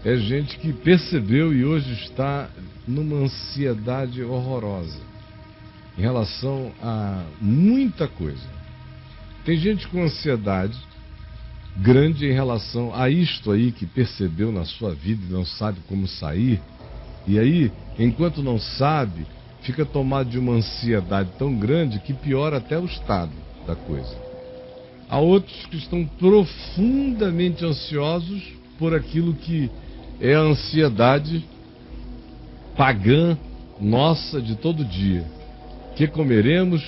é gente que percebeu e hoje está numa ansiedade horrorosa em relação a muita coisa. Tem gente com ansiedade grande em relação a isto aí que percebeu na sua vida e não sabe como sair. E aí, enquanto não sabe, fica tomado de uma ansiedade tão grande que piora até o estado da coisa. Há outros que estão profundamente ansiosos por aquilo que é a ansiedade pagã nossa de todo dia. Que comeremos,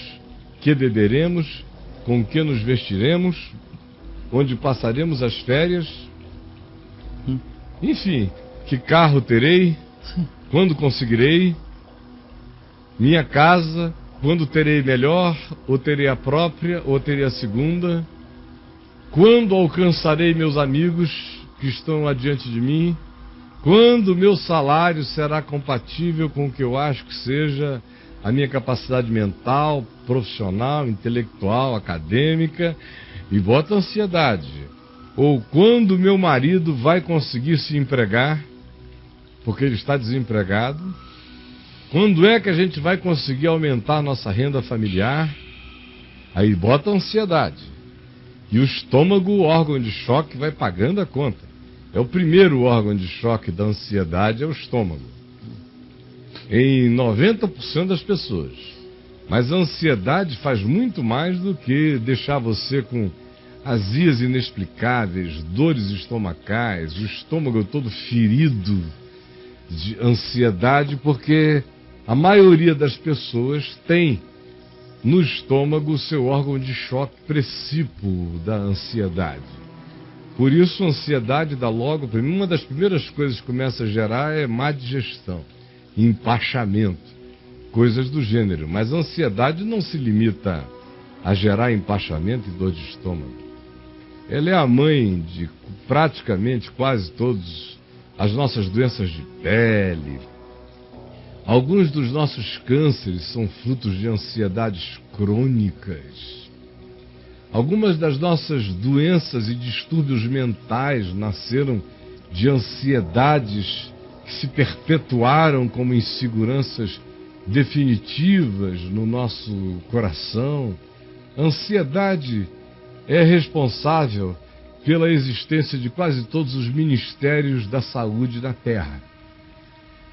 que beberemos, com que nos vestiremos, onde passaremos as férias, enfim, que carro terei, quando conseguirei, minha casa, quando terei melhor, ou terei a própria, ou terei a segunda, quando alcançarei meus amigos que estão adiante de mim, quando meu salário será compatível com o que eu acho que seja a minha capacidade mental, profissional, intelectual, acadêmica, e bota ansiedade. Ou quando meu marido vai conseguir se empregar, porque ele está desempregado. Quando é que a gente vai conseguir aumentar nossa renda familiar? Aí bota ansiedade. E o estômago, o órgão de choque, vai pagando a conta. É o primeiro órgão de choque da ansiedade, é o estômago. Em 90% das pessoas. Mas a ansiedade faz muito mais do que deixar você com azias inexplicáveis, dores estomacais, o estômago todo ferido de ansiedade, porque a maioria das pessoas tem no estômago o seu órgão de choque precípuo da ansiedade. Por isso a ansiedade dá logo, uma das primeiras coisas que começa a gerar é má digestão, empachamento, coisas do gênero. Mas a ansiedade não se limita a gerar empachamento e dor de estômago. Ela é a mãe de praticamente quase todas as nossas doenças de pele. Alguns dos nossos cânceres são frutos de ansiedades crônicas. Algumas das nossas doenças e distúrbios mentais nasceram de ansiedades que se perpetuaram como inseguranças definitivas no nosso coração. A ansiedade é responsável pela existência de quase todos os ministérios da saúde na Terra.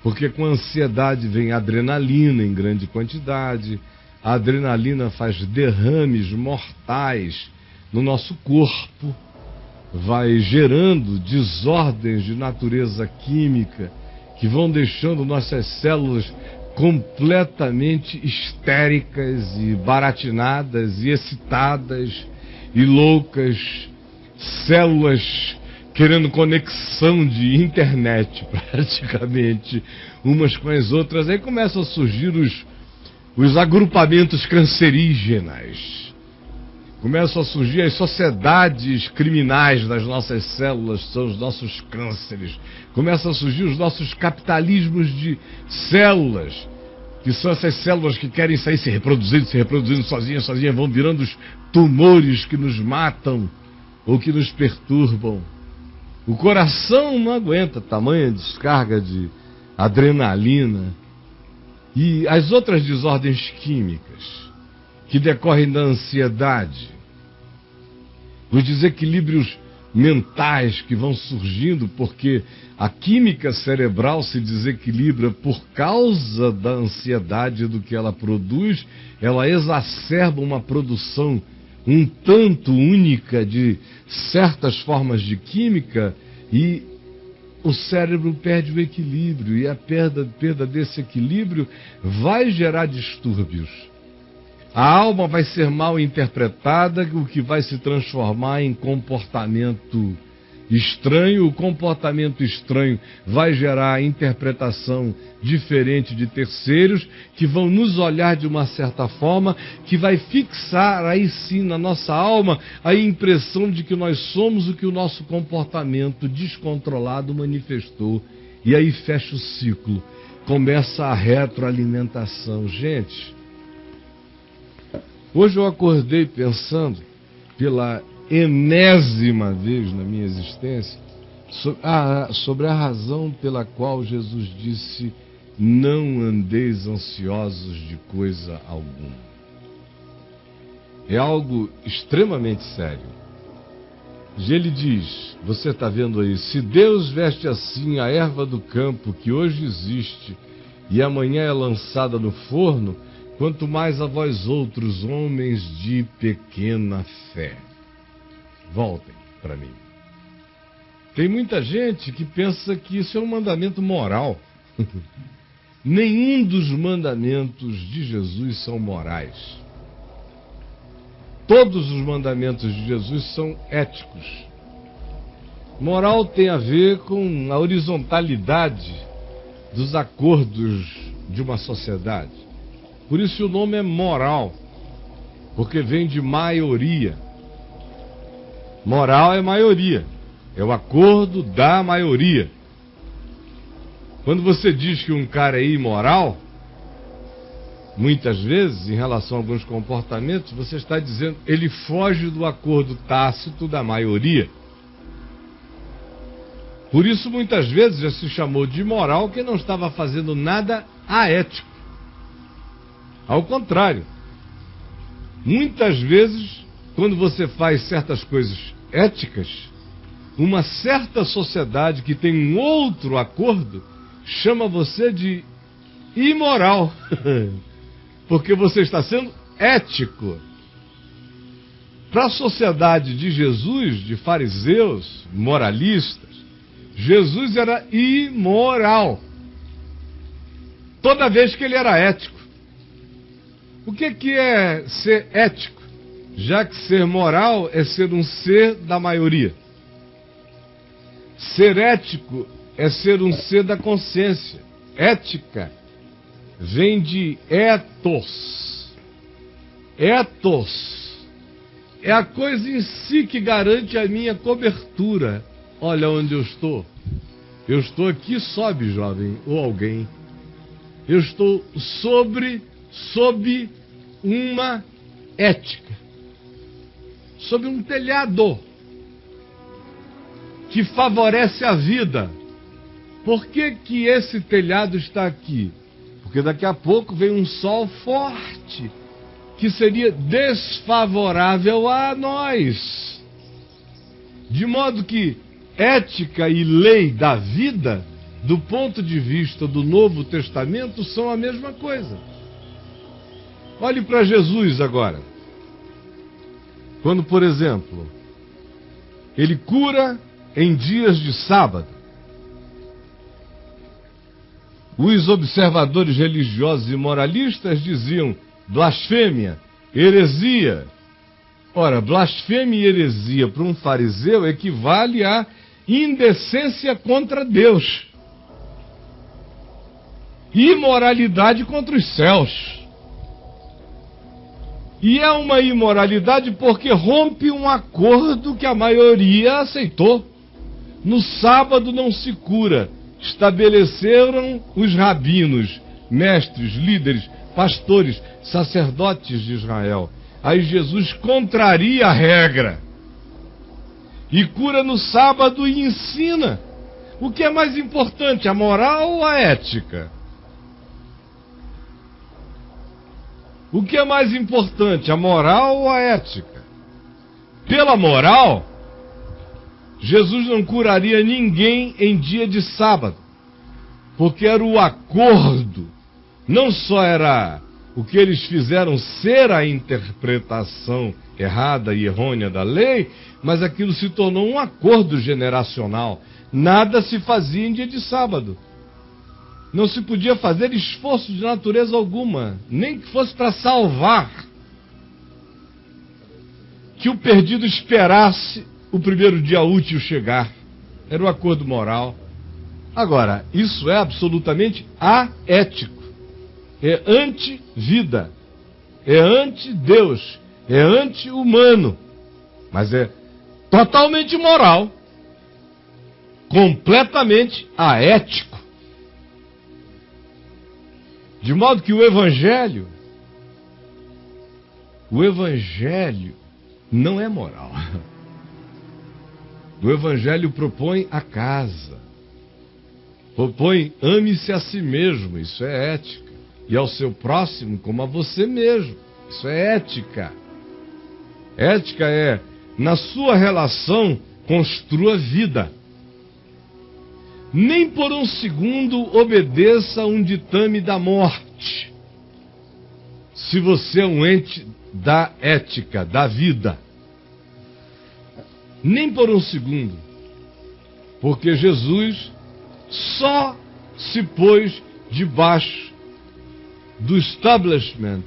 Porque com a ansiedade vem adrenalina em grande quantidade. A adrenalina faz derrames mortais no nosso corpo, vai gerando desordens de natureza química que vão deixando nossas células completamente histéricas e baratinadas e excitadas e loucas, células querendo conexão de internet praticamente umas com as outras. Aí começam a surgir os agrupamentos cancerígenas, começam a surgir as sociedades criminais das nossas células, são os nossos cânceres. Começam a surgir os nossos capitalismos de células, que são essas células que querem sair se reproduzindo sozinhas, vão virando os tumores que nos matam ou que nos perturbam. O coração não aguenta tamanha descarga de adrenalina. E as outras desordens químicas que decorrem da ansiedade, os desequilíbrios mentais que vão surgindo, porque a química cerebral se desequilibra por causa da ansiedade do que ela produz, ela exacerba uma produção um tanto única de certas formas de química e o cérebro perde o equilíbrio, e a perda desse equilíbrio vai gerar distúrbios. A alma vai ser mal interpretada, o que vai se transformar em comportamento estranho. O comportamento estranho vai gerar interpretação diferente de terceiros, que vão nos olhar de uma certa forma, que vai fixar aí sim na nossa alma a impressão de que nós somos o que o nosso comportamento descontrolado manifestou. E aí fecha o ciclo, começa a retroalimentação. Gente, hoje eu acordei pensando, pela enésima vez na minha existência, sobre a razão pela qual Jesus disse: não andeis ansiosos de coisa alguma. É algo extremamente sério. Ele diz, você está vendo aí, se Deus veste assim a erva do campo que hoje existe e amanhã é lançada no forno, quanto mais a vós outros, homens de pequena fé. Voltem para mim. Tem muita gente que pensa que isso é um mandamento moral. Nenhum dos mandamentos de Jesus são morais. Todos os mandamentos de Jesus são éticos. Moral tem a ver com a horizontalidade dos acordos de uma sociedade. Por isso o nome é moral, porque vem de maioria. Moral é maioria, é o acordo da maioria. Quando você diz que um cara é imoral, muitas vezes, em relação a alguns comportamentos, você está dizendo ele foge do acordo tácito da maioria. Por isso, muitas vezes, já se chamou de imoral quem não estava fazendo nada aético. Ao contrário, muitas vezes, quando você faz certas coisas éticas, uma certa sociedade que tem um outro acordo chama você de imoral. Porque você está sendo ético. Para a sociedade de Jesus, de fariseus, moralistas, Jesus era imoral. Toda vez que ele era ético. O que é ser ético? Já que ser moral é ser um ser da maioria. Ser ético é ser um ser da consciência. Ética vem de ethos. Ethos é a coisa em si que garante a minha cobertura. Olha onde eu estou. Eu estou aqui, sobe, jovem, ou alguém. Eu estou sob uma ética. Sob um telhado que favorece a vida. Por que esse telhado está aqui? Porque daqui a pouco vem um sol forte, que seria desfavorável a nós. De modo que ética e lei da vida, do ponto de vista do Novo Testamento, são a mesma coisa. Olhe para Jesus agora. Quando, por exemplo, ele cura em dias de sábado, os observadores religiosos e moralistas diziam blasfêmia, heresia. Ora, blasfêmia e heresia para um fariseu equivale a indecência contra Deus, imoralidade contra os céus. E é uma imoralidade porque rompe um acordo que a maioria aceitou. No sábado não se cura. Estabeleceram os rabinos, mestres, líderes, pastores, sacerdotes de Israel. Aí Jesus contraria a regra e cura no sábado e ensina. O que é mais importante, a moral ou a ética? O que é mais importante, a moral ou a ética? Pela moral, Jesus não curaria ninguém em dia de sábado, porque era o acordo. Não só era o que eles fizeram ser a interpretação errada e errônea da lei, mas aquilo se tornou um acordo generacional. Nada se fazia em dia de sábado. Não se podia fazer esforço de natureza alguma, nem que fosse para salvar. Que o perdido esperasse o primeiro dia útil chegar. Era o acordo moral. Agora, isso é absolutamente aético. É anti-vida. É anti-Deus. É anti-humano. Mas é totalmente moral. Completamente aético. De modo que o Evangelho não é moral. O Evangelho propõe a casa. Propõe, ame-se a si mesmo, isso é ética. E ao seu próximo como a você mesmo, isso é ética. Ética é, na sua relação, construa vida. Nem por um segundo obedeça a um ditame da morte. Se você é um ente da ética, da vida. Nem por um segundo. Porque Jesus só se pôs debaixo do establishment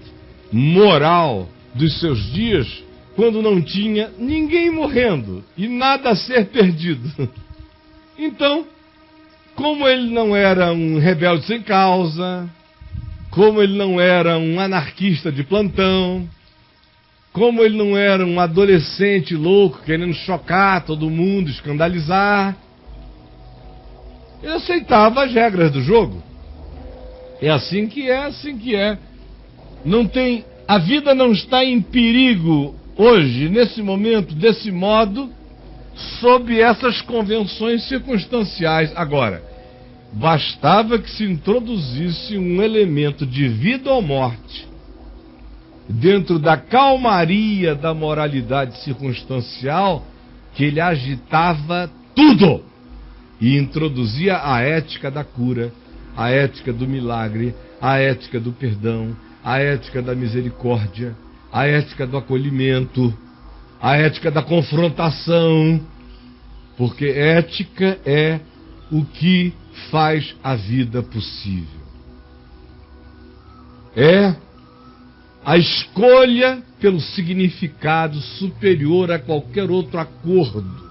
moral dos seus dias quando não tinha ninguém morrendo e nada a ser perdido. Então, como ele não era um rebelde sem causa, como ele não era um anarquista de plantão, como ele não era um adolescente louco querendo chocar todo mundo, escandalizar, ele aceitava as regras do jogo. É assim que é, assim que é. Não tem, a vida não está em perigo hoje, nesse momento, desse modo, sob essas convenções circunstanciais. Agora, bastava que se introduzisse um elemento de vida ou morte dentro da calmaria da moralidade circunstancial, que ele agitava tudo e introduzia a ética da cura, a ética do milagre, a ética do perdão, a ética da misericórdia, a ética do acolhimento, a ética da confrontação, porque ética é o que faz a vida possível. É a escolha pelo significado superior a qualquer outro acordo.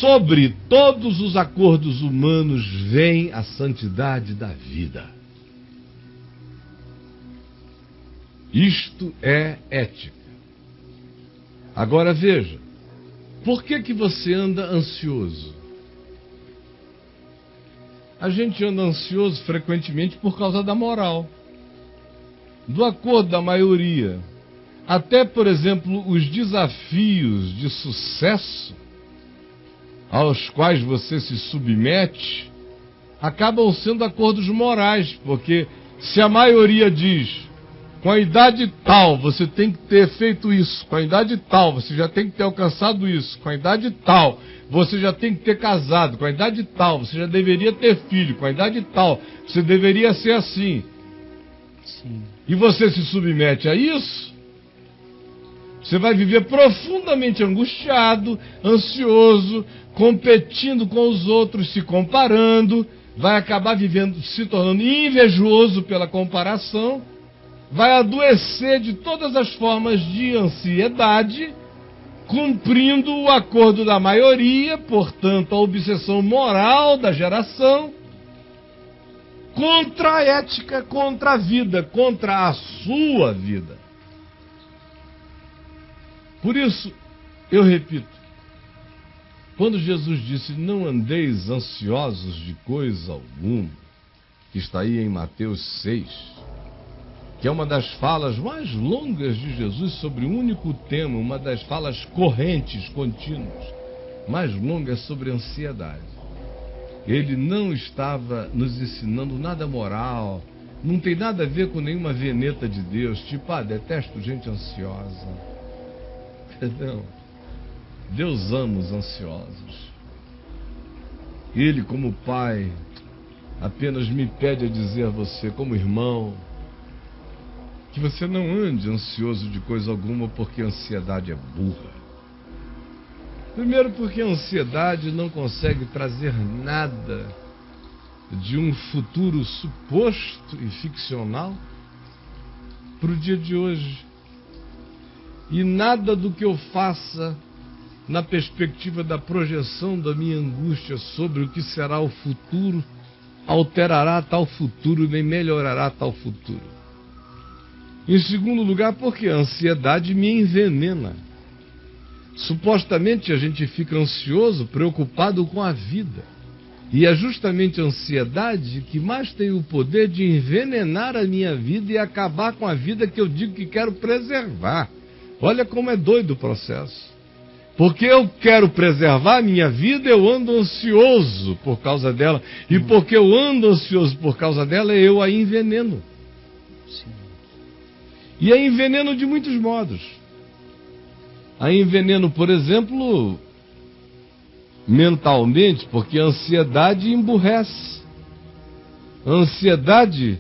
Sobre todos os acordos humanos vem a santidade da vida. Isto é ética. Agora veja, por que você anda ansioso? A gente anda ansioso frequentemente por causa da moral, do acordo da maioria. Até, por exemplo, os desafios de sucesso aos quais você se submete acabam sendo acordos morais, porque se a maioria diz, com a idade tal você tem que ter feito isso, com a idade tal você já tem que ter alcançado isso, com a idade tal você já tem que ter casado, com a idade tal você já deveria ter filho, com a idade tal você deveria ser assim. Sim. E você se submete a isso, você vai viver profundamente angustiado, ansioso, competindo com os outros, se comparando, vai acabar vivendo, se tornando invejoso pela comparação, vai adoecer de todas as formas de ansiedade, cumprindo o acordo da maioria, portanto, a obsessão moral da geração, contra a ética, contra a vida, contra a sua vida. Por isso, eu repito, quando Jesus disse, não andeis ansiosos de coisa alguma, que está aí em Mateus 6, que é uma das falas mais longas de Jesus sobre um único tema, uma das falas correntes, contínuas, mais longas sobre ansiedade. Ele não estava nos ensinando nada moral, não tem nada a ver com nenhuma veneta de Deus, tipo, detesto gente ansiosa. Não. Deus ama os ansiosos. Ele, como pai, apenas me pede a dizer a você, como irmão, que você não ande ansioso de coisa alguma, porque a ansiedade é burra. Primeiro, porque a ansiedade não consegue trazer nada de um futuro suposto e ficcional para o dia de hoje. E nada do que eu faça na perspectiva da projeção da minha angústia sobre o que será o futuro alterará tal futuro, nem melhorará tal futuro. Em segundo lugar, porque a ansiedade me envenena. Supostamente a gente fica ansioso, preocupado com a vida. E é justamente a ansiedade que mais tem o poder de envenenar a minha vida e acabar com a vida que eu digo que quero preservar. Olha como é doido o processo. Porque eu quero preservar a minha vida, eu ando ansioso por causa dela. E porque eu ando ansioso por causa dela, eu a enveneno. Sim. E a enveneno de muitos modos. A enveneno, por exemplo, mentalmente, porque a ansiedade emburrece. A ansiedade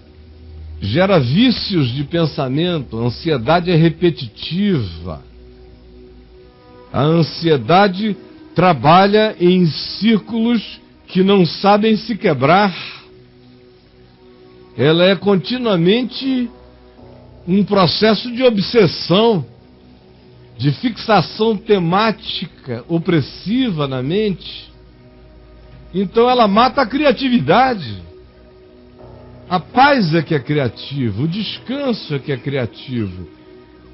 gera vícios de pensamento, a ansiedade é repetitiva. A ansiedade trabalha em círculos que não sabem se quebrar. Ela é continuamente um processo de obsessão, de fixação temática opressiva na mente. Então ela mata a criatividade. A paz é que é criativo, o descanso é que é criativo,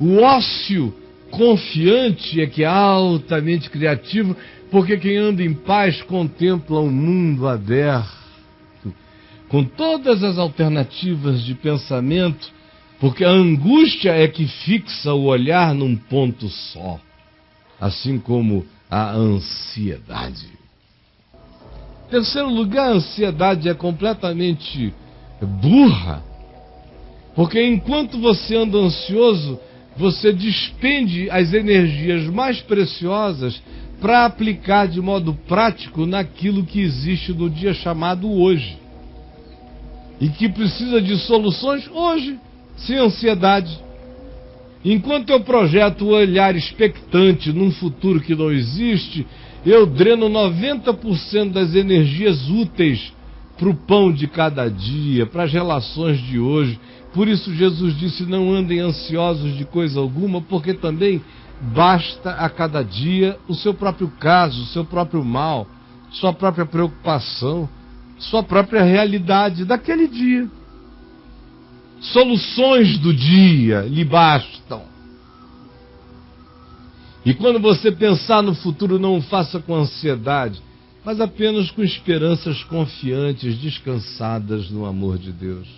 o ócio confiante é que é altamente criativo, porque quem anda em paz contempla um mundo aberto, com todas as alternativas de pensamento, porque a angústia é que fixa o olhar num ponto só, assim como a ansiedade. Em terceiro lugar, a ansiedade é completamente burra, porque enquanto você anda ansioso, você despende as energias mais preciosas para aplicar de modo prático naquilo que existe no dia chamado hoje, e que precisa de soluções hoje, sem ansiedade. Enquanto eu projeto o olhar expectante num futuro que não existe, eu dreno 90% das energias úteis para o pão de cada dia, para as relações de hoje. Por isso Jesus disse, não andem ansiosos de coisa alguma, porque também basta a cada dia o seu próprio caso, o seu próprio mal, sua própria preocupação, sua própria realidade daquele dia. Soluções do dia lhe bastam. E quando você pensar no futuro, não o faça com ansiedade, mas apenas com esperanças confiantes, descansadas no amor de Deus.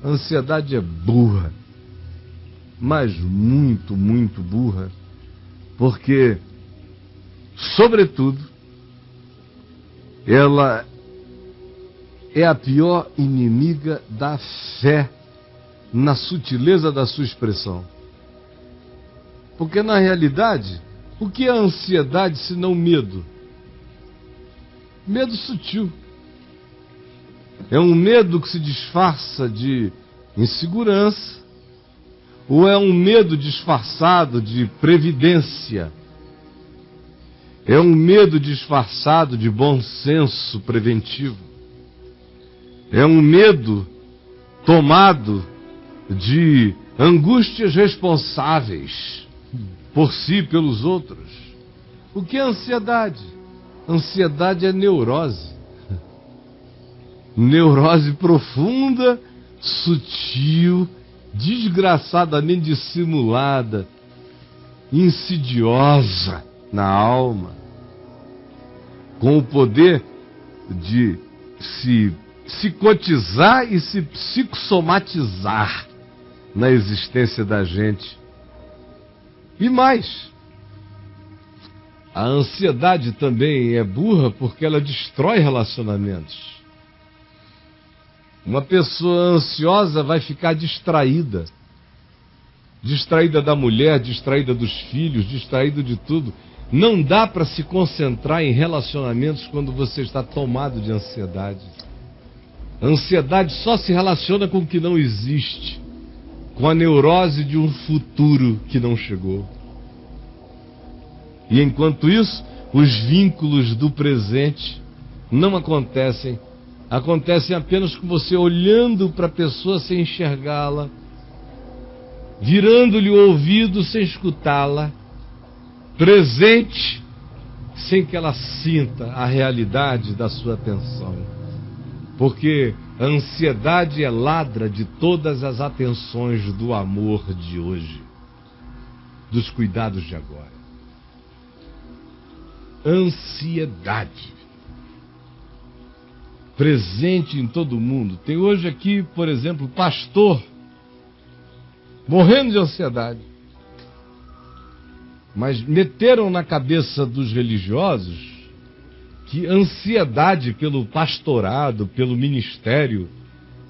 A ansiedade é burra, mas muito, muito burra, porque, sobretudo, ela é a pior inimiga da fé, na sutileza da sua expressão. Porque, na realidade, o que é a ansiedade senão medo? Medo sutil. É um medo que se disfarça de insegurança, ou é um medo disfarçado de previdência? É um medo disfarçado de bom senso preventivo? É um medo tomado de angústias responsáveis por si e pelos outros? O que é ansiedade? Ansiedade é neurose. Neurose profunda, sutil, desgraçadamente dissimulada, insidiosa na alma, com o poder de se psicotizar e se psicossomatizar na existência da gente. E mais, a ansiedade também é burra porque ela destrói relacionamentos. Uma pessoa ansiosa vai ficar distraída. Distraída da mulher, distraída dos filhos, distraída de tudo. Não dá para se concentrar em relacionamentos quando você está tomado de ansiedade. A ansiedade só se relaciona com o que não existe, com a neurose de um futuro que não chegou. E enquanto isso, os vínculos do presente não acontecem. Acontecem apenas com você olhando para a pessoa sem enxergá-la, virando-lhe o ouvido sem escutá-la, presente sem que ela sinta a realidade da sua atenção. Porque a ansiedade é ladra de todas as atenções do amor de hoje, dos cuidados de agora. Ansiedade. Presente em todo mundo. Tem hoje aqui, por exemplo, pastor morrendo de ansiedade. Mas meteram na cabeça dos religiosos que ansiedade pelo pastorado, pelo ministério,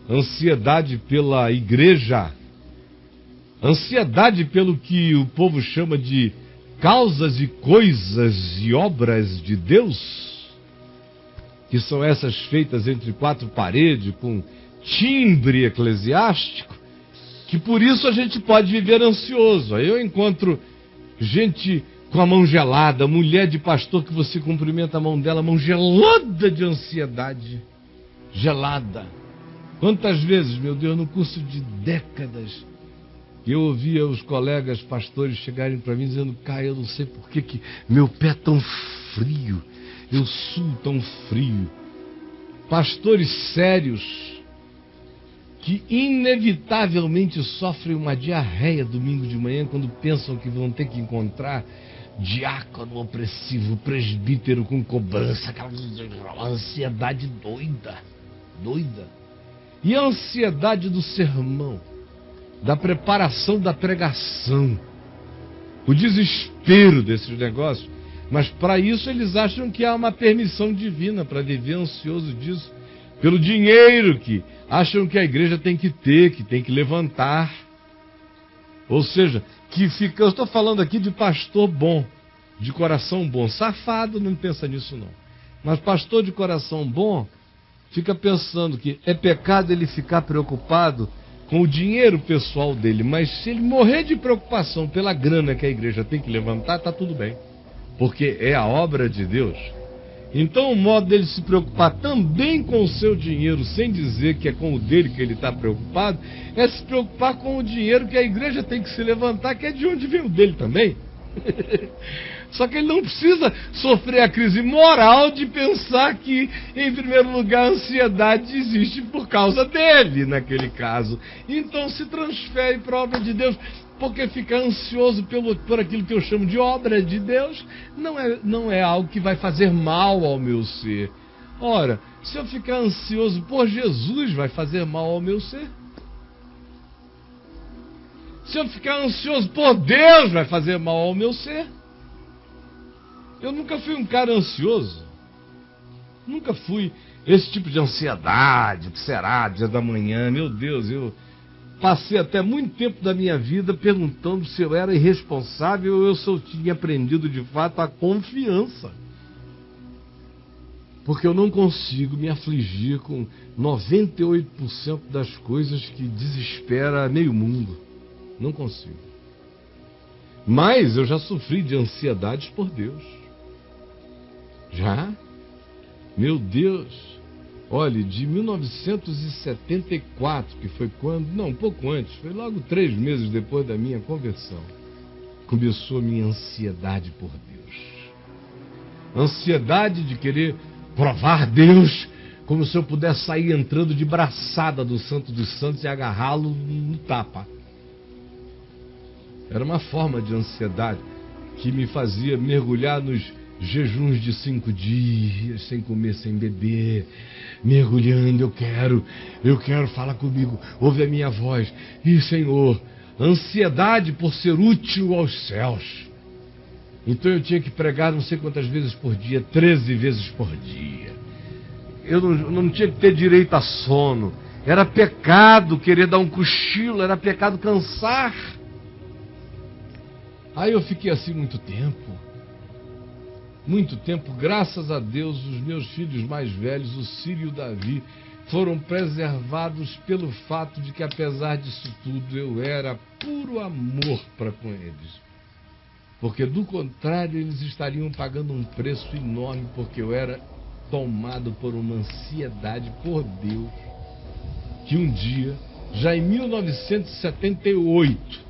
ansiedade pela igreja, ansiedade pelo que o povo chama de causas e coisas e obras de Deus, que são essas feitas entre quatro paredes, com timbre eclesiástico, que por isso a gente pode viver ansioso. Aí eu encontro gente com a mão gelada, mulher de pastor que você cumprimenta a mão dela, mão gelada de ansiedade, gelada. Quantas vezes, meu Deus, no curso de décadas, eu ouvia os colegas pastores chegarem para mim dizendo: Caio, eu não sei por que meu pé é tão frio, eu suo tão frio. Pastores sérios que inevitavelmente sofrem uma diarreia domingo de manhã quando pensam que vão ter que encontrar diácono opressivo, presbítero com cobrança, aquela ansiedade doida. E a ansiedade do sermão, da preparação da pregação, o desespero desses negócios. Mas para isso eles acham que há uma permissão divina para viver ansioso disso, pelo dinheiro que acham que a igreja tem que ter, que tem que levantar. Ou seja, que fica. Eu estou falando aqui de pastor bom, de coração bom. Safado não pensa nisso não. Mas pastor de coração bom fica pensando que é pecado ele ficar preocupado com o dinheiro pessoal dele, mas se ele morrer de preocupação pela grana que a igreja tem que levantar, está tudo bem, porque é a obra de Deus. Então o modo dele se preocupar também com o seu dinheiro, sem dizer que é com o dele que ele está preocupado, é se preocupar com o dinheiro que a igreja tem que se levantar, que é de onde vem o dele também. Só que ele não precisa sofrer a crise moral de pensar que, em primeiro lugar, a ansiedade existe por causa dele, naquele caso. Então se transfere para a obra de Deus, porque ficar ansioso por aquilo que eu chamo de obra de Deus não é algo que vai fazer mal ao meu ser. Ora, se eu ficar ansioso por Jesus, vai fazer mal ao meu ser? Se eu ficar ansioso por Deus, vai fazer mal ao meu ser? Eu nunca fui um cara ansioso. Nunca fui esse tipo de ansiedade. O que será? Dia da manhã. Meu Deus, eu passei até muito tempo da minha vida perguntando se eu era irresponsável ou se eu tinha aprendido de fato a confiança. Porque eu não consigo me afligir com 98% das coisas que desespera meio mundo. Não consigo. Mas eu já sofri de ansiedades por Deus. Já? Meu Deus. Olha, de 1974, que foi quando... Não, um pouco antes. Foi logo 3 meses depois da minha conversão. Começou a minha ansiedade por Deus. Ansiedade de querer provar Deus, como se eu pudesse sair entrando de braçada do Santo dos Santos e agarrá-lo no tapa. Era uma forma de ansiedade que me fazia mergulhar nos jejuns de 5 dias, sem comer, sem beber, mergulhando. Eu quero, fala comigo, ouve a minha voz. E Senhor, ansiedade por ser útil aos céus. Então eu tinha que pregar não sei quantas vezes por dia, 13 vezes por dia. Eu não tinha que ter direito a sono. Era pecado querer dar um cochilo, era pecado cansar. Aí eu fiquei assim muito tempo, graças a Deus, os meus filhos mais velhos, o Círio e o Davi, foram preservados pelo fato de que, apesar disso tudo, eu era puro amor para com eles. Porque, do contrário, eles estariam pagando um preço enorme, porque eu era tomado por uma ansiedade por Deus, que um dia, já em 1978,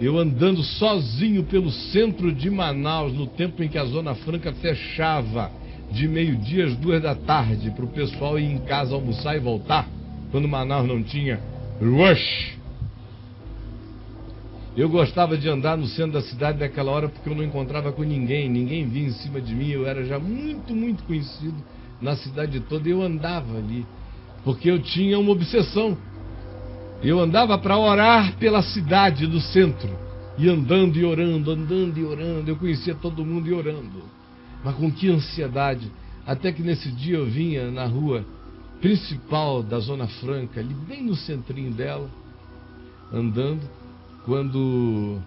eu andando sozinho pelo centro de Manaus, no tempo em que a Zona Franca fechava de meio-dia às 2 da tarde, para o pessoal ir em casa almoçar e voltar, quando Manaus não tinha rush. Eu gostava de andar no centro da cidade naquela hora porque eu não encontrava com ninguém vinha em cima de mim, eu era já muito conhecido na cidade toda, e eu andava ali, porque eu tinha uma obsessão. Eu andava para orar pela cidade do centro. E andando e orando, andando e orando. Eu conhecia todo mundo e orando. Mas com que ansiedade. Até que nesse dia eu vinha na rua principal da Zona Franca, ali bem no centrinho dela, andando, quando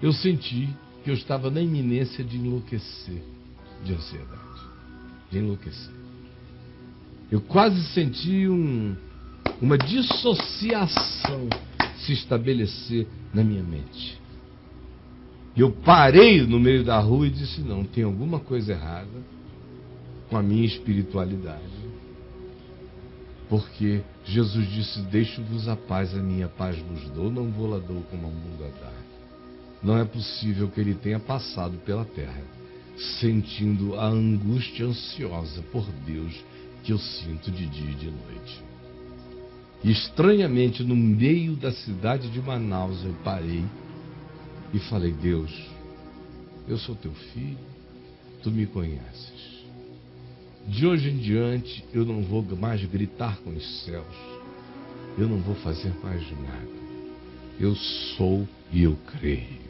eu senti que eu estava na iminência de enlouquecer de ansiedade. De enlouquecer. Eu quase senti uma dissociação se estabelecer na minha mente. Eu parei no meio da rua e disse, não, tem alguma coisa errada com a minha espiritualidade. Porque Jesus disse, deixo-vos a paz, a minha paz vos dou, não vou lá dou como ao mundo a dar. Não é possível que ele tenha passado pela terra, sentindo a angústia ansiosa por Deus que eu sinto de dia e de noite. E estranhamente, no meio da cidade de Manaus, eu parei e falei, Deus, eu sou teu filho, tu me conheces. De hoje em diante, eu não vou mais gritar com os céus, eu não vou fazer mais nada. Eu sou e eu creio.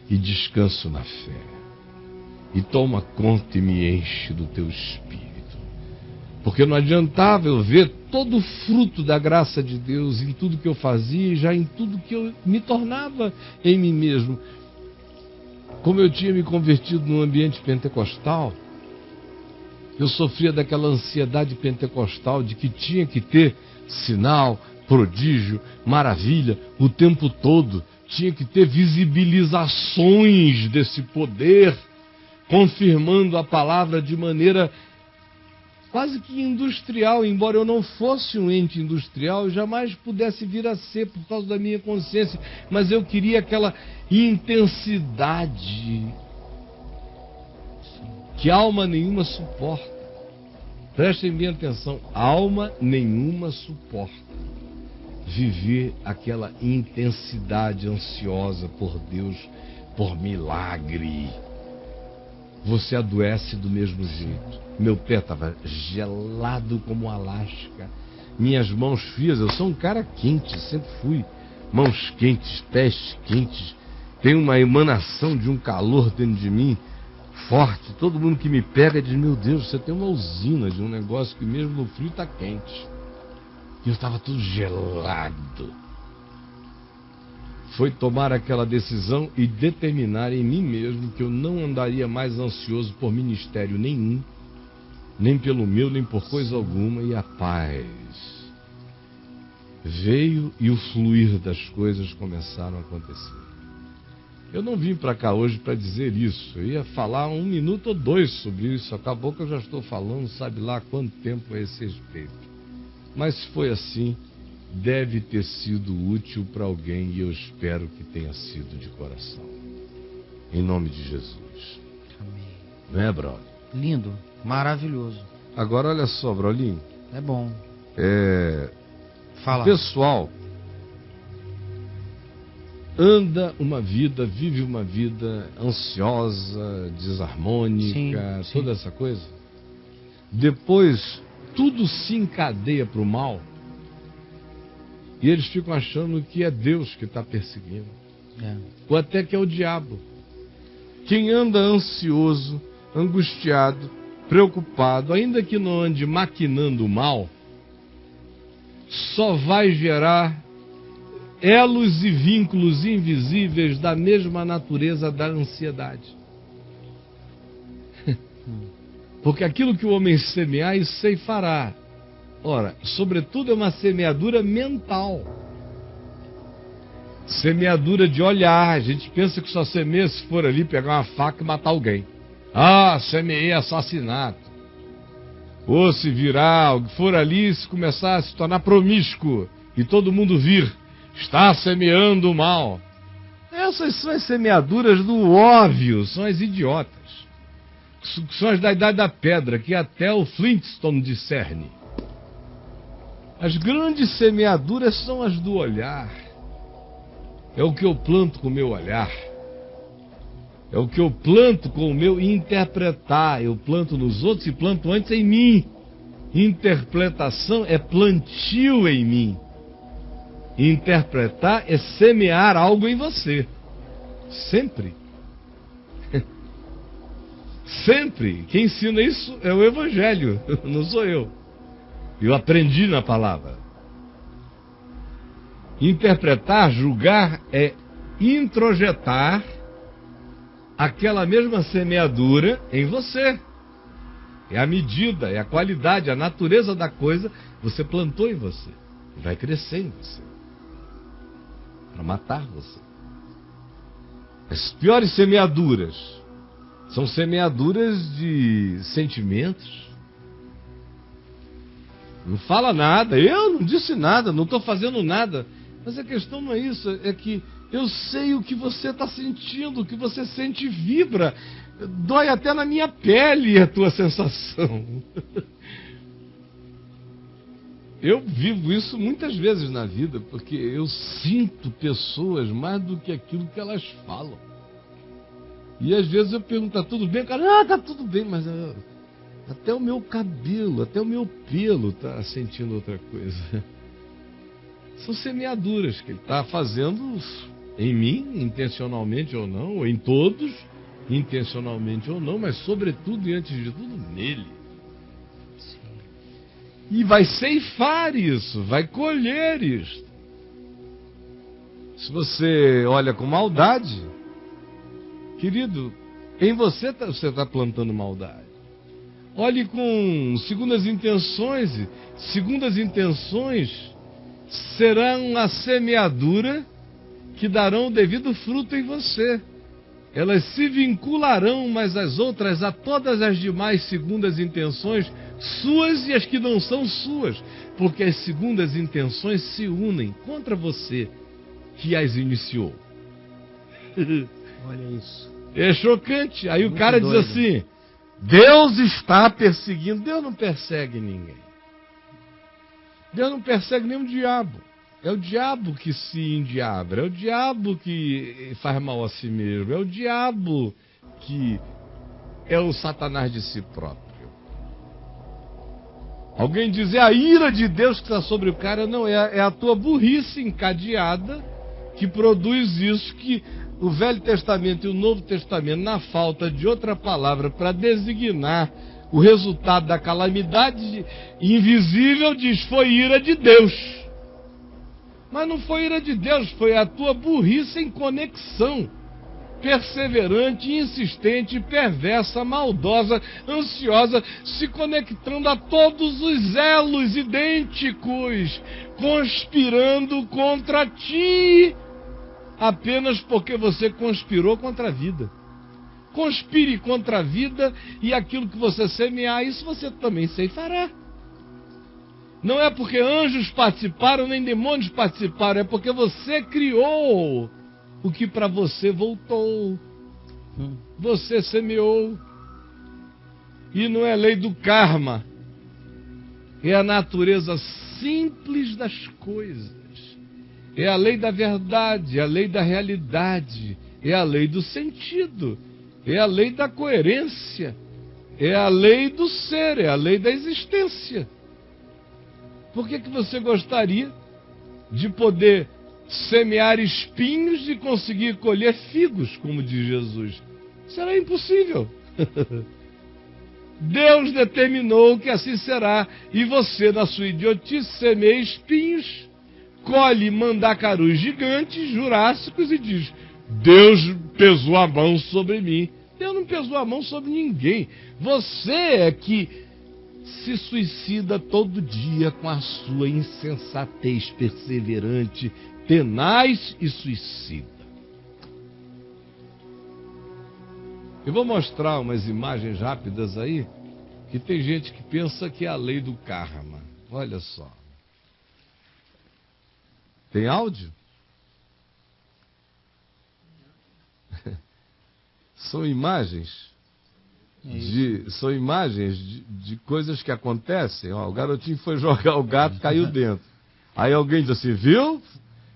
E descanso na fé. E toma conta e me enche do teu espírito. Porque não adiantava eu ver todo o fruto da graça de Deus em tudo que eu fazia e já em tudo que eu me tornava em mim mesmo. Como eu tinha me convertido num ambiente pentecostal, eu sofria daquela ansiedade pentecostal de que tinha que ter sinal, prodígio, maravilha o tempo todo. Tinha que ter visibilizações desse poder, confirmando a palavra de maneira quase que industrial. Embora eu não fosse um ente industrial, eu jamais pudesse vir a ser por causa da minha consciência. Mas eu queria aquela intensidade que alma nenhuma suporta. Prestem bem atenção, alma nenhuma suporta viver aquela intensidade ansiosa por Deus, por milagre. Você adoece do mesmo jeito. Meu pé estava gelado como Alasca. Minhas mãos frias, eu sou um cara quente, sempre fui. Mãos quentes, pés quentes. Tem uma emanação de um calor dentro de mim forte. Todo mundo que me pega diz, meu Deus, você tem uma usina de um negócio que mesmo no frio está quente. E eu estava tudo gelado. Foi tomar aquela decisão e determinar em mim mesmo que eu não andaria mais ansioso por ministério nenhum, nem pelo meu, nem por coisa alguma, e a paz veio e o fluir das coisas começaram a acontecer. Eu não vim para cá hoje para dizer isso, eu ia falar 1 minuto ou 2 sobre isso, acabou que eu já estou falando, sabe lá quanto tempo a esse respeito. Mas se foi assim, deve ter sido útil para alguém e eu espero que tenha sido de coração. Em nome de Jesus. Amém. Não é, brother? Lindo, maravilhoso. Agora olha só, Brolinho. É bom. Fala. Pessoal anda uma vida, vive uma vida ansiosa, desarmônica, sim. Toda essa coisa. Depois tudo se encadeia para o mal e eles ficam achando que é Deus que está perseguindo, ou até que é o diabo. Quem anda ansioso, angustiado, preocupado, ainda que não ande maquinando o mal, só vai gerar elos e vínculos invisíveis da mesma natureza da ansiedade. Porque aquilo que o homem semear, isso ceifará. Ora, sobretudo é uma semeadura mental. Semeadura de olhar. A gente pensa que só semeia se for ali pegar uma faca e matar alguém. Ah, semeei assassinato. Ou se virar, for ali, se começar a se tornar promíscuo e todo mundo vir, está semeando o mal. Essas são as semeaduras do óbvio, são as idiotas. São as da idade da pedra, que até o Flintstone discerne. As grandes semeaduras são as do olhar. É o que eu planto com o meu olhar. É o que eu planto com o meu interpretar. Eu planto nos outros e planto antes em mim. Interpretação é plantio em mim. Interpretar é semear algo em você. Sempre. Sempre. Quem ensina isso é o Evangelho, não sou eu. Eu aprendi na palavra. Interpretar, julgar é introjetar aquela mesma semeadura em você. É a medida, é a qualidade, a natureza da coisa, você plantou em você. E vai crescer em você. Para matar você. As piores semeaduras são semeaduras de sentimentos. Não fala nada, eu não disse nada, não estou fazendo nada. Mas a questão não é isso, é que eu sei o que você está sentindo, o que você sente vibra. Dói até na minha pele a tua sensação. Eu vivo isso muitas vezes na vida, porque eu sinto pessoas mais do que aquilo que elas falam. E às vezes eu pergunto, tá tudo bem? O cara, tá tudo bem, mas até o meu cabelo, até o meu pelo está sentindo outra coisa. São semeaduras que ele está fazendo em mim, intencionalmente ou não, ou em todos, intencionalmente ou não, mas sobretudo e antes de tudo nele. Sim. E vai ceifar isso, vai colher isso. Se você olha com maldade, querido, em você você está plantando maldade. Olhe com segundas intenções. Segundas intenções serão a semeadura que darão o devido fruto em você. Elas se vincularão umas às outras a todas as demais segundas intenções, suas e as que não são suas, porque as segundas intenções se unem contra você que as iniciou. Olha isso. É chocante. Aí muito o cara doido. diz assim: Deus está perseguindo. Deus não persegue ninguém. Deus não persegue nem o diabo. É o diabo que se endiabra. É o diabo que faz mal a si mesmo. É o diabo que é o Satanás de si próprio. Alguém diz, é a ira de Deus que está sobre o cara. Não, é a tua burrice encadeada que produz isso, que o Velho Testamento e o Novo Testamento, na falta de outra palavra para designar o resultado da calamidade invisível, diz, foi ira de Deus. Mas não foi ira de Deus, foi a tua burrice em conexão, perseverante, insistente, perversa, maldosa, ansiosa, se conectando a todos os elos idênticos, conspirando contra ti, apenas porque você conspirou contra a vida. Conspire contra a vida e aquilo que você semear, isso você também ceifará. Não é porque anjos participaram, nem demônios participaram, é porque você criou o que para você voltou. Você semeou. E não é lei do karma. É a natureza simples das coisas. É a lei da verdade, é a lei da realidade, é a lei do sentido, é a lei da coerência, é a lei do ser, é a lei da existência. Por que você gostaria de poder semear espinhos e conseguir colher figos, como diz Jesus? Será impossível. Deus determinou que assim será, e você, na sua idiotice, semeia espinhos, colhe mandacarus gigantes, jurássicos, e diz, Deus pesou a mão sobre mim. Deus não pesou a mão sobre ninguém. Você é que se suicida todo dia com a sua insensatez perseverante, tenaz e suicida. Eu vou mostrar umas imagens rápidas aí, que tem gente que pensa que é a lei do karma. Olha só. Tem áudio? São imagens de coisas que acontecem. Ó, o garotinho foi jogar o gato, caiu dentro. Aí alguém diz assim, viu?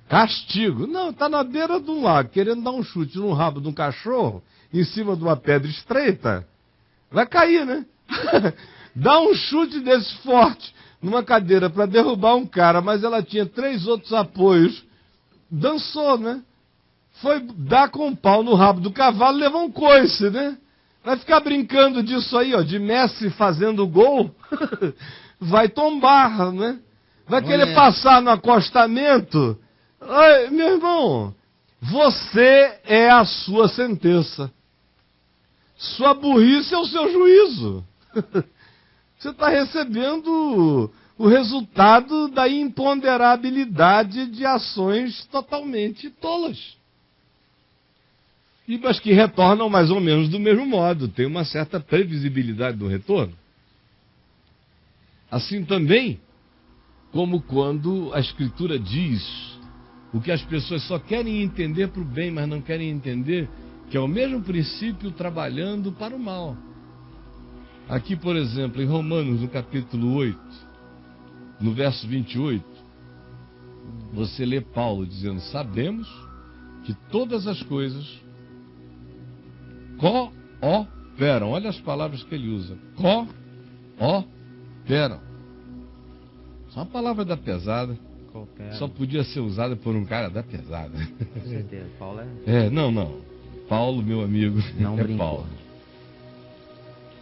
Castigo. Não, está na beira de um lago, querendo dar um chute no rabo de um cachorro, em cima de uma pedra estreita. Vai cair, né? Dá um chute desse forte numa cadeira para derrubar um cara, mas ela tinha 3 outros apoios. Dançou, né? foi dar com o pau no rabo do cavalo e levar um coice, né? Vai ficar brincando disso aí, ó, de Messi fazendo gol, vai tombar, né? Vai querer passar no acostamento. Ai, meu irmão, você é a sua sentença. Sua burrice é o seu juízo. Você está recebendo o resultado da imponderabilidade de ações totalmente tolas. Mas que retornam mais ou menos do mesmo modo, tem uma certa previsibilidade do retorno. Assim também, como quando a Escritura diz o que as pessoas só querem entender para o bem, mas não querem entender que é o mesmo princípio trabalhando para o mal. Aqui, por exemplo, em Romanos, no capítulo 8, no verso 28, você lê Paulo dizendo: sabemos que todas as coisas cooperam. Olha as palavras que ele usa. Cooperam. Só uma palavra da pesada. Coopera. Só podia ser usada por um cara da pesada. Com certeza. Paulo não. Paulo, meu amigo, não é brincou. Paulo.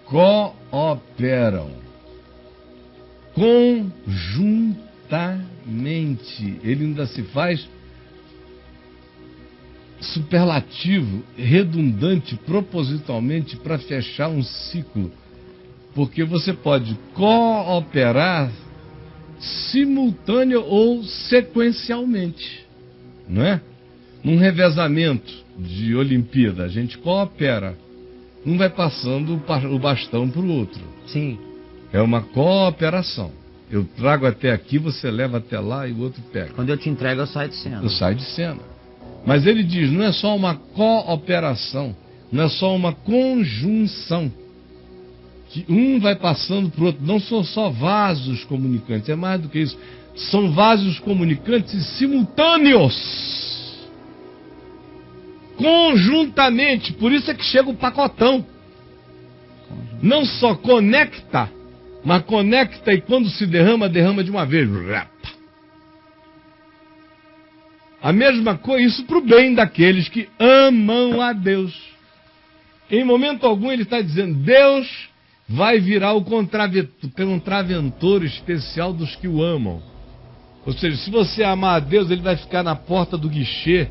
Cooperam conjuntamente. Ele ainda se faz superlativo, redundante, propositalmente, para fechar um ciclo. Porque você pode cooperar simultâneo ou sequencialmente, não é? Num revezamento de Olimpíada, a gente coopera. Um vai passando o bastão para o outro. Sim. É uma cooperação. Eu trago até aqui, você leva até lá e o outro pega. Quando eu te entrego, eu saio de cena. Eu saio de cena. Mas ele diz, não é só uma cooperação, não é só uma conjunção, que um vai passando para o outro. Não são só vasos comunicantes, é mais do que isso. São vasos comunicantes simultâneos, conjuntamente. Por isso é que chega o pacotão. Não só conecta, mas conecta e quando se derrama, derrama de uma vez. A mesma coisa, isso para o bem daqueles que amam a Deus. Em momento algum ele está dizendo, Deus vai virar o contraventor especial dos que o amam. Ou seja, se você amar a Deus, ele vai ficar na porta do guichê,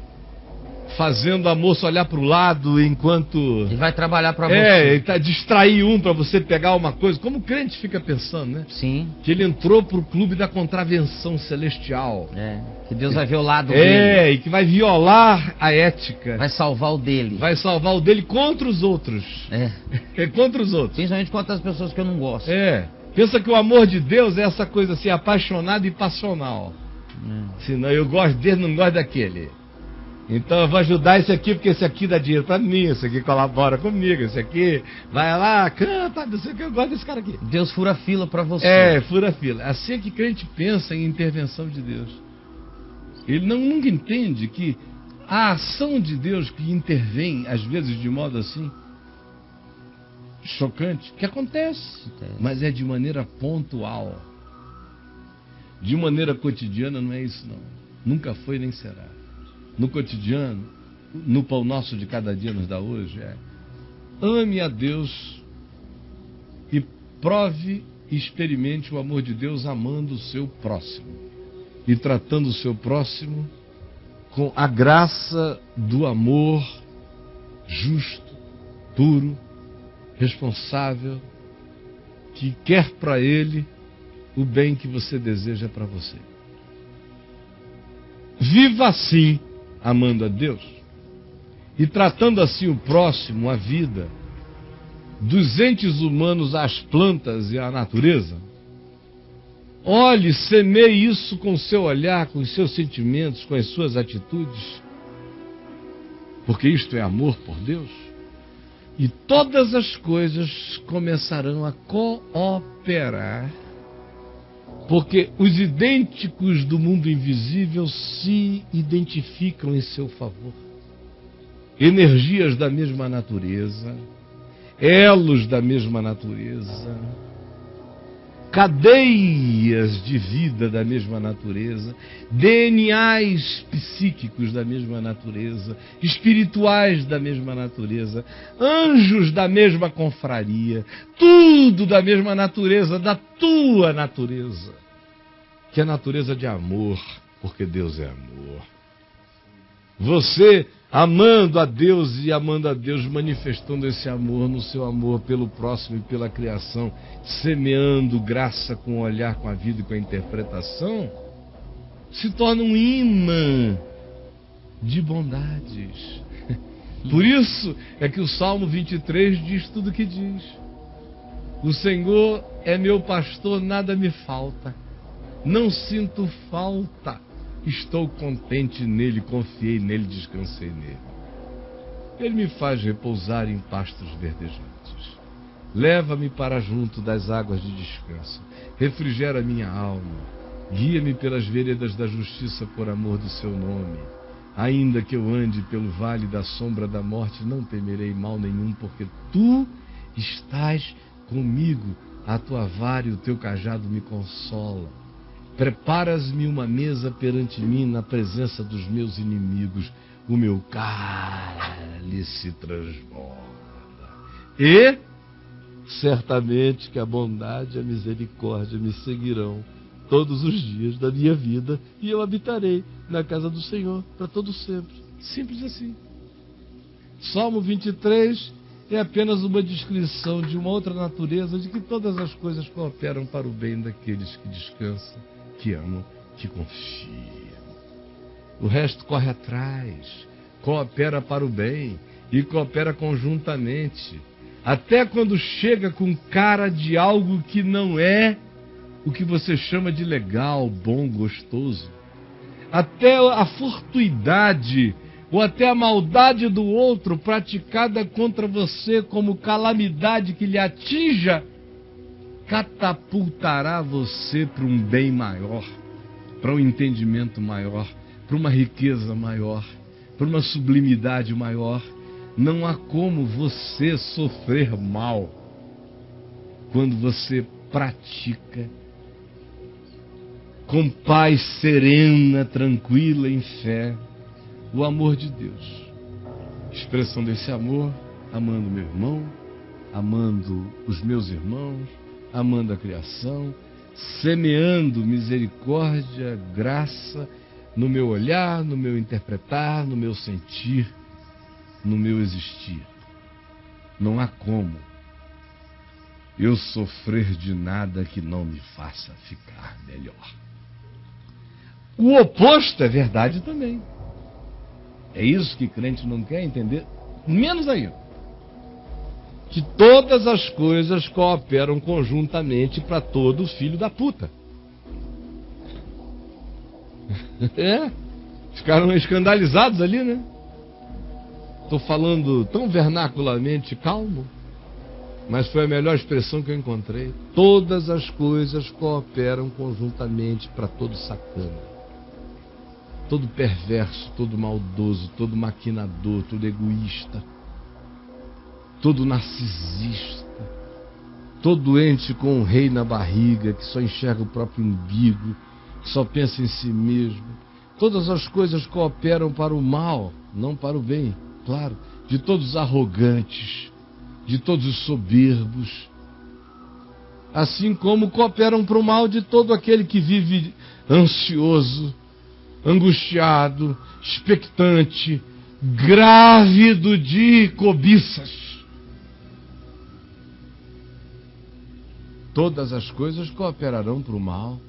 fazendo a moça olhar para o lado enquanto... Ele vai trabalhar para você. Ele está distrair para você pegar uma coisa. Como o crente fica pensando, né? Sim. Que ele entrou para o clube da contravenção celestial. Que Deus vai ver o lado dele. E que vai violar a ética. Vai salvar o dele. Vai salvar o dele contra os outros. Contra os outros. Principalmente contra as pessoas que eu não gosto. Pensa que o amor de Deus é essa coisa assim, apaixonada e passional. Senão eu gosto dele, não gosto daquele. Então eu vou ajudar esse aqui, porque esse aqui dá dinheiro pra mim, esse aqui colabora comigo, esse aqui vai lá, canta, não sei o que, eu gosto desse cara aqui. Deus fura fila pra você. Fura fila. Assim é que crente pensa em intervenção de Deus. Ele nunca entende que a ação de Deus que intervém, às vezes de modo assim, chocante, que acontece, mas é de maneira pontual. De maneira cotidiana não é isso não. Nunca foi nem será. No cotidiano, no pão nosso de cada dia nos dá hoje, ame a Deus e prove e experimente o amor de Deus amando o seu próximo e tratando o seu próximo com a graça do amor justo, puro, responsável, que quer para ele o bem que você deseja para você. Viva assim, amando a Deus e tratando assim o próximo, a vida, dos entes humanos às plantas e à natureza. Olhe, semeie isso com o seu olhar, com os seus sentimentos, com as suas atitudes, porque isto é amor por Deus. E todas as coisas começarão a cooperar, porque os idênticos do mundo invisível se identificam em seu favor. Energias da mesma natureza, elos da mesma natureza, cadeias de vida da mesma natureza, DNAs psíquicos da mesma natureza, espirituais da mesma natureza, anjos da mesma confraria, tudo da mesma natureza, da tua natureza, que é a natureza de amor, porque Deus é amor. Você amando a Deus e amando a Deus, manifestando esse amor no seu amor pelo próximo e pela criação, semeando graça com o olhar, com a vida e com a interpretação, se torna um imã de bondades. Por isso é que o Salmo 23 diz tudo o que diz. O Senhor é meu pastor, nada me falta. Não sinto falta. Estou contente nele, confiei nele, descansei nele. Ele me faz repousar em pastos verdejantes. Leva-me para junto das águas de descanso. Refrigera minha alma. Guia-me pelas veredas da justiça por amor do seu nome. Ainda que eu ande pelo vale da sombra da morte, não temerei mal nenhum, porque tu estás comigo. A tua vara e o teu cajado me consolam. Preparas-me uma mesa perante mim na presença dos meus inimigos. O meu cálice transborda. E certamente que a bondade e a misericórdia me seguirão todos os dias da minha vida, e eu habitarei na casa do Senhor para todo sempre. Simples assim. Salmo 23 é apenas uma descrição de uma outra natureza, de que todas as coisas cooperam para o bem daqueles que descansam, que amam, que confiam. O resto corre atrás, coopera para o bem e coopera conjuntamente, até quando chega com cara de algo que não é o que você chama de legal, bom, gostoso. Até a fortuidade ou até a maldade do outro praticada contra você como calamidade que lhe atinja, catapultará você para um bem maior, para um entendimento maior, para uma riqueza maior, para uma sublimidade maior. Não há como você sofrer mal quando você pratica com paz serena, tranquila, em fé, o amor de Deus. Expressão desse amor, amando meu irmão, amando os meus irmãos, amando a criação, semeando misericórdia, graça no meu olhar, no meu interpretar, no meu sentir, no meu existir. Não há como eu sofrer de nada que não me faça ficar melhor. O oposto é verdade também. É isso que crente não quer entender, menos ainda. Que todas as coisas cooperam conjuntamente para todo filho da puta. É, ficaram escandalizados ali, né? Estou falando tão vernacularmente calmo, mas foi a melhor expressão que eu encontrei. Todas as coisas cooperam conjuntamente para todo sacana, todo perverso, todo maldoso, todo maquinador, todo egoísta, todo narcisista, todo doente com um rei na barriga, que só enxerga o próprio umbigo, que só pensa em si mesmo. Todas as coisas cooperam para o mal, não para o bem, claro, de todos os arrogantes, de todos os soberbos, assim como cooperam para o mal de todo aquele que vive ansioso, angustiado, expectante, grávido de cobiças. Todas as coisas cooperarão para o mal.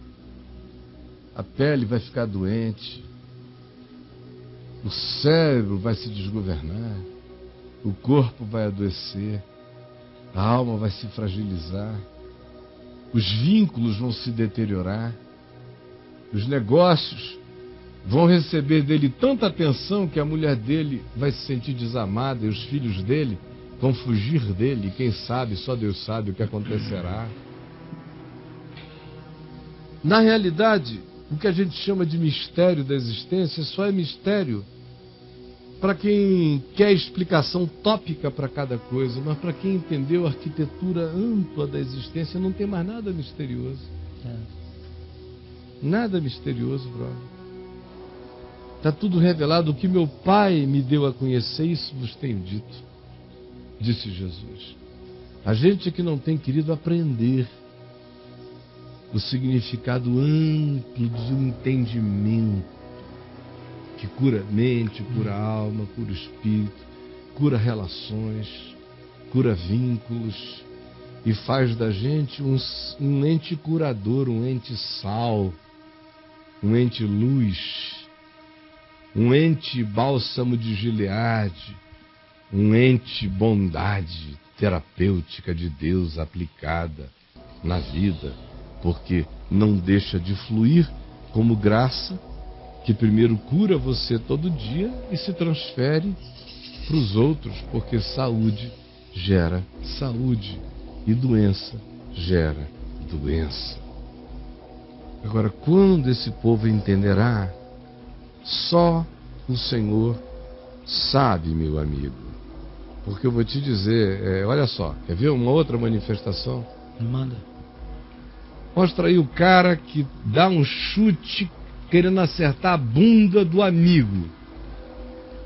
A pele vai ficar doente, o cérebro vai se desgovernar, o corpo vai adoecer, a alma vai se fragilizar, os vínculos vão se deteriorar, os negócios vão receber dele tanta atenção que a mulher dele vai se sentir desamada e os filhos dele vão fugir dele. E quem sabe, só Deus sabe o que acontecerá. Na realidade, o que a gente chama de mistério da existência só é mistério para quem quer explicação tópica para cada coisa, mas para quem entendeu a arquitetura ampla da existência, não tem mais nada misterioso. Nada misterioso, brother. Está tudo revelado. O que meu Pai me deu a conhecer, isso vos tenho dito, disse Jesus. A gente é que não tem querido aprender o significado amplo do entendimento que cura mente, cura alma, cura espírito, cura relações, cura vínculos e faz da gente um ente curador, um ente sal, um ente luz, um ente bálsamo de Gileade, um ente bondade terapêutica de Deus aplicada na vida, porque não deixa de fluir como graça que primeiro cura você todo dia e se transfere para os outros, porque saúde gera saúde e doença gera doença. Agora, quando esse povo entenderá, só o Senhor sabe, meu amigo. Porque eu vou te dizer, olha só, quer ver uma outra manifestação? Manda. Mostra aí o cara que dá um chute querendo acertar a bunda do amigo.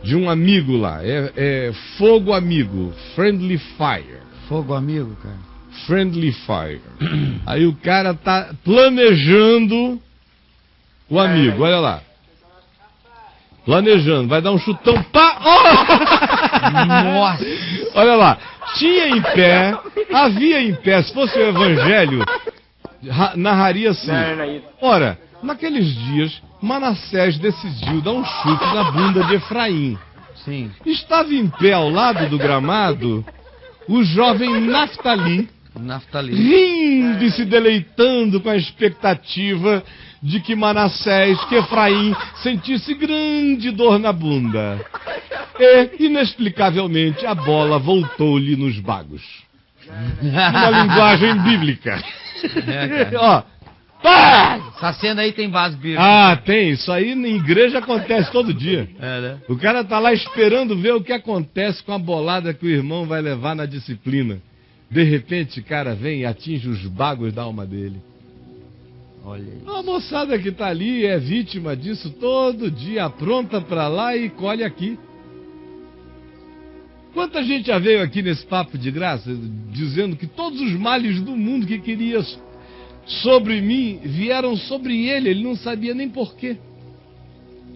De um amigo lá. É fogo amigo. Friendly fire. Fogo amigo, cara. Friendly fire. Aí o cara tá planejando o amigo, olha lá. Planejando, vai dar um chutão. Pá! Oh! Nossa! Olha lá. Tinha em pé, havia em pé, se fosse o evangelho, narraria assim. Ora, naqueles dias, Manassés decidiu dar um chute na bunda de Efraim. Sim. Estava em pé ao lado do gramado o jovem Naftali, rindo e se deleitando com a expectativa de que Manassés, que Efraim, sentisse grande dor na bunda. E, inexplicavelmente, a bola voltou-lhe nos bagos. Uma linguagem bíblica. Ó. Pá! Essa cena aí tem base bíblica. Ah, tem. Isso aí na igreja acontece todo dia. Né? O cara tá lá esperando ver o que acontece com a bolada que o irmão vai levar na disciplina. De repente, o cara vem e atinge os bagos da alma dele. Olha aí. A moçada que tá ali é vítima disso todo dia, apronta pra lá e colhe aqui. Quanta gente já veio aqui nesse papo de graça, dizendo que todos os males do mundo que queria sobre mim vieram sobre ele não sabia nem porquê.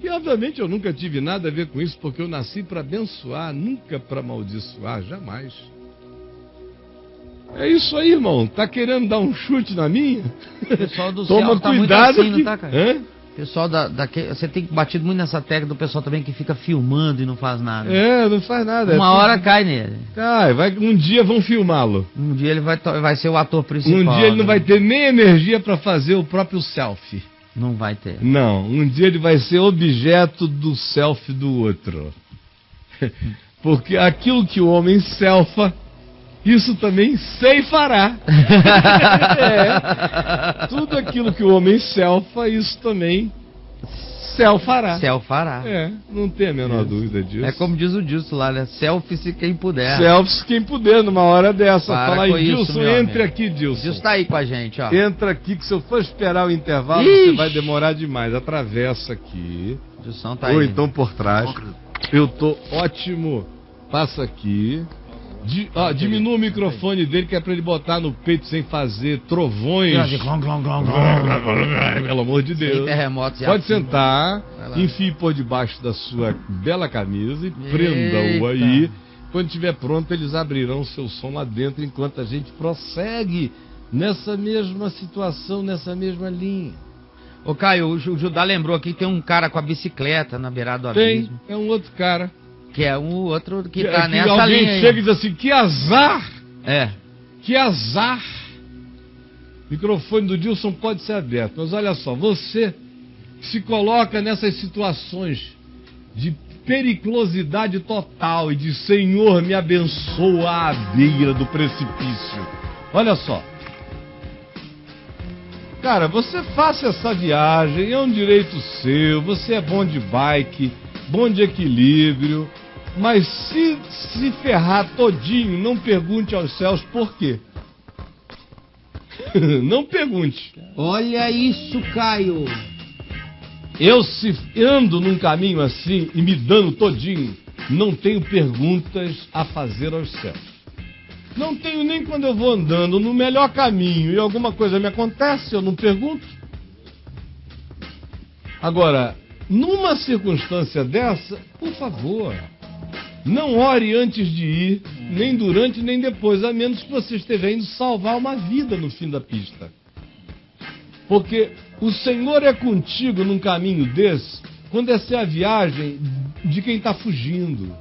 E obviamente eu nunca tive nada a ver com isso, porque eu nasci para abençoar, nunca para amaldiçoar, jamais. É isso aí, irmão. Tá querendo dar um chute na minha? O pessoal do Toma céu tá cuidado muito assim, que... não tá, cara? Hã? Pessoal você tem batido muito nessa tecla do pessoal também que fica filmando e não faz nada. Não faz nada. Uma hora cai nele. Um dia vão filmá-lo. Um dia ele vai ser o ator principal. Um dia ele não vai ter nem energia para fazer o próprio selfie. Não vai ter. Não, um dia ele vai ser objeto do selfie do outro. Porque aquilo que o homem selfa, isso também ceifará. Tudo aquilo que o homem selfa, isso também selfará. Selfará. Não tem a menor dúvida disso. É como diz o Dilson lá, né? Selfie-se quem puder. Selfie-se quem puder, numa hora dessa. Fala aí, Dilson, entre aqui, Dilson. Dilson tá aí com a gente, ó. Entra aqui, que se eu for esperar o intervalo, você vai demorar demais. Atravessa aqui. Dilson tá aí. Ou então por trás. Eu tô ótimo. Passa aqui. Diminua o microfone dele, que é pra ele botar no peito sem fazer trovões. Pelo amor de Deus. Pode sentar, enfie por debaixo da sua bela camisa e prenda-o aí. Quando estiver pronto, eles abrirão o seu som lá dentro, enquanto a gente prossegue nessa mesma situação, nessa mesma linha. Ô Caio, o Judá lembrou aqui que tem um cara com a bicicleta na beirada do abismo. É um outro cara. Que é um outro que tá nessa alguém linha. Alguém chega e diz assim, que azar! Que azar! O microfone do Dilson pode ser aberto, mas olha só, você se coloca nessas situações de periculosidade total e de Senhor, me abençoa à beira do precipício. Olha só. Cara, você faça essa viagem, é um direito seu, você é bom de bike, bom de equilíbrio, mas se ferrar todinho, não pergunte aos céus por quê. Não pergunte. Olha isso, Caio. Eu se ando num caminho assim e me dando todinho, não tenho perguntas a fazer aos céus. Não tenho nem quando eu vou andando no melhor caminho e alguma coisa me acontece, eu não pergunto. Agora, numa circunstância dessa, por favor, não ore antes de ir, nem durante, nem depois, a menos que você esteja indo salvar uma vida no fim da pista. Porque o Senhor é contigo num caminho desse, quando essa é a viagem de quem está fugindo,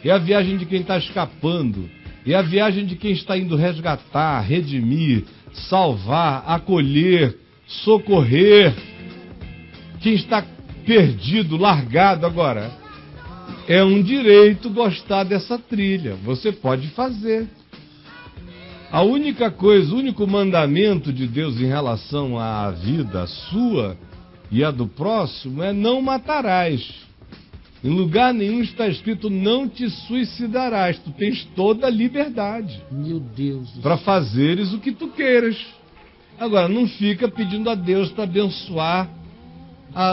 é a viagem de quem está escapando, é a viagem de quem está indo resgatar, redimir, salvar, acolher, socorrer, quem está perdido, largado. Agora, é um direito gostar dessa trilha, você pode fazer. A única coisa, o único mandamento de Deus em relação à vida sua e a do próximo é não matarás. Em lugar nenhum está escrito não te suicidarás. Tu tens toda a liberdade. Meu Deus. Para fazeres o que tu queiras. Agora, não fica pedindo a Deus para abençoar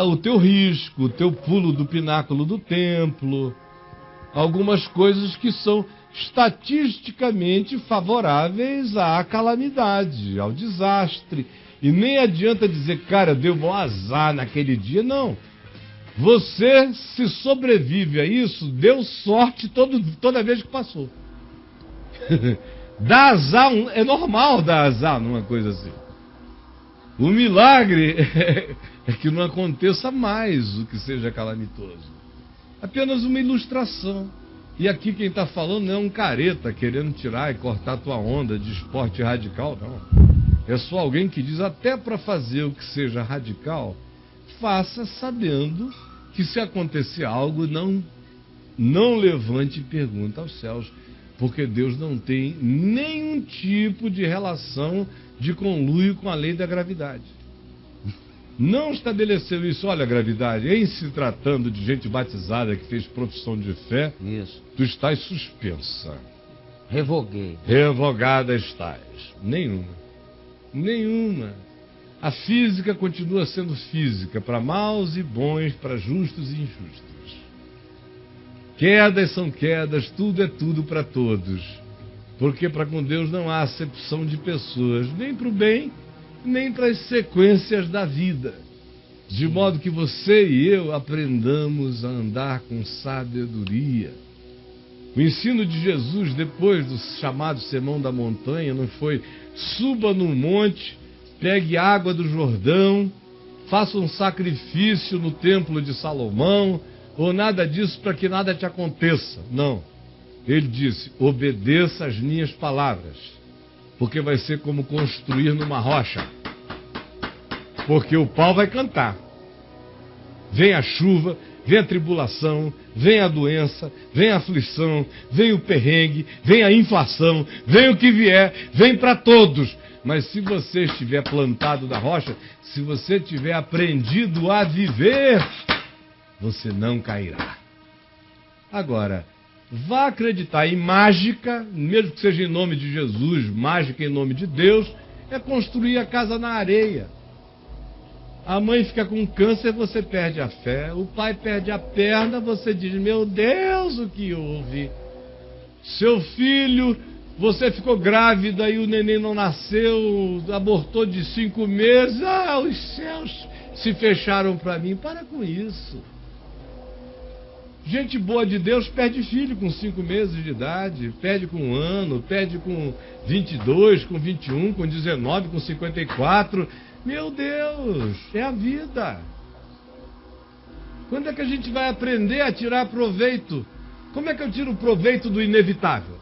o teu risco, o teu pulo do pináculo do templo. Algumas coisas que são estatisticamente favoráveis à calamidade, ao desastre. E nem adianta dizer, cara, deu bom azar naquele dia. Não. Você, se sobrevive a isso, deu sorte toda vez que passou. Dar azar, é normal dar azar numa coisa assim. O milagre é que não aconteça mais o que seja calamitoso. Apenas uma ilustração. E aqui quem está falando não é um careta querendo tirar e cortar tua onda de esporte radical, não. É só alguém que diz, até para fazer o que seja radical, faça sabendo que se acontecer algo, não levante pergunta aos céus, porque Deus não tem nenhum tipo de relação de conluio com a lei da gravidade. Não estabeleceu isso. Olha, gravidade, em se tratando de gente batizada que fez profissão de fé, isso. Tu estás suspensa. Revoguei. Revogada estás. Nenhuma. A física continua sendo física, para maus e bons, para justos e injustos. Quedas são quedas, tudo é tudo para todos. Porque para com Deus não há acepção de pessoas, nem para o bem, nem para as sequências da vida. De modo que você e eu aprendamos a andar com sabedoria. O ensino de Jesus, depois do chamado Sermão da Montanha, não foi suba num monte, pegue água do Jordão, faça um sacrifício no templo de Salomão, ou nada disso para que nada te aconteça. Não. Ele disse, obedeça as minhas palavras, porque vai ser como construir numa rocha. Porque o pau vai cantar. Vem a chuva, vem a tribulação, vem a doença, vem a aflição, vem o perrengue, vem a inflação, vem o que vier, vem para todos. Mas se você estiver plantado na rocha, se você tiver aprendido a viver, você não cairá. Agora, vá acreditar em mágica, mesmo que seja em nome de Jesus, mágica em nome de Deus, é construir a casa na areia. A mãe fica com câncer, você perde a fé. O pai perde a perna, você diz, meu Deus, o que houve? Seu filho, você ficou grávida e o neném não nasceu, abortou de 5 meses. Ah, os céus se fecharam para mim. Para com isso. Gente boa de Deus perde filho com 5 meses de idade, perde com 1 ano, perde com 22, com 21, com 19, com 54. Meu Deus, é a vida. Quando é que a gente vai aprender a tirar proveito? Como é que eu tiro proveito do inevitável?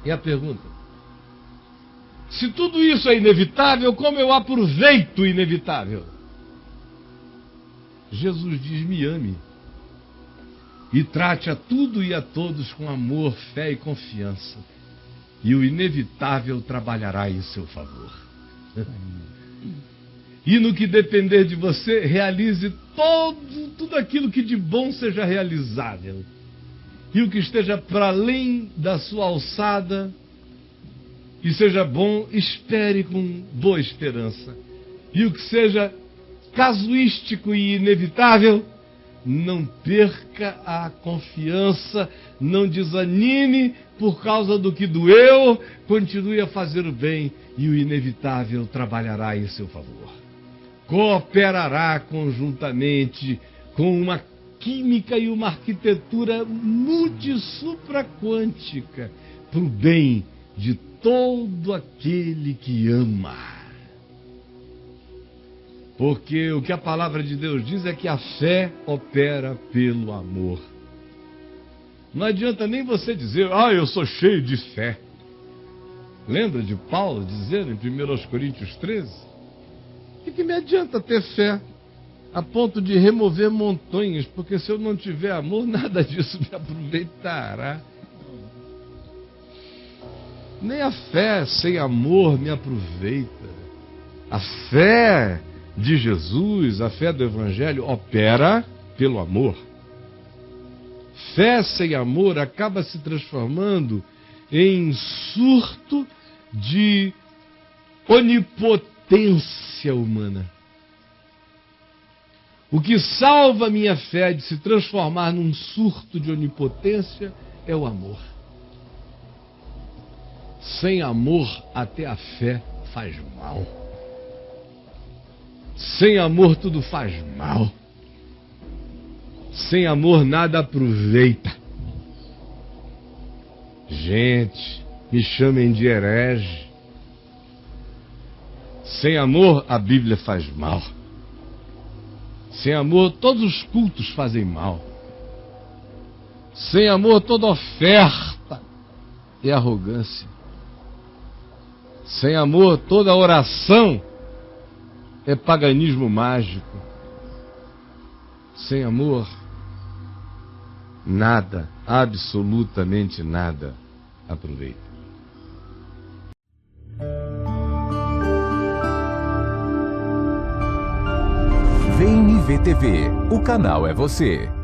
É a pergunta. Se tudo isso é inevitável, como eu aproveito o inevitável? Jesus diz, me ame. E trate a tudo e a todos com amor, fé e confiança. E o inevitável trabalhará em seu favor. E no que depender de você, realize tudo aquilo que de bom seja realizável. E o que esteja para além da sua alçada e seja bom, espere com boa esperança. E o que seja casuístico e inevitável, não perca a confiança, não desanime por causa do que doeu, continue a fazer o bem e o inevitável trabalhará em seu favor. Cooperará conjuntamente com uma química e uma arquitetura multissupraquântica para o bem de todo aquele que ama. Porque o que a palavra de Deus diz é que a fé opera pelo amor. Não adianta nem você dizer, eu sou cheio de fé. Lembra de Paulo dizendo em 1 Coríntios 13? O que me adianta ter fé a ponto de remover montanhas? Porque se eu não tiver amor, nada disso me aproveitará. Nem a fé sem amor me aproveita. A fé de Jesus, a fé do Evangelho, opera pelo amor. Fé sem amor acaba se transformando em surto de onipotência humana. O que salva a minha fé de se transformar num surto de onipotência é o amor. Sem amor, até a fé faz mal. Sem amor, tudo faz mal. Sem amor, nada aproveita. Gente, me chamem de herege. Sem amor, a Bíblia faz mal. Sem amor, todos os cultos fazem mal. Sem amor, toda oferta é arrogância. Sem amor, toda oração é paganismo mágico. Sem amor, nada, absolutamente nada aproveita. VNV TV, o canal é você.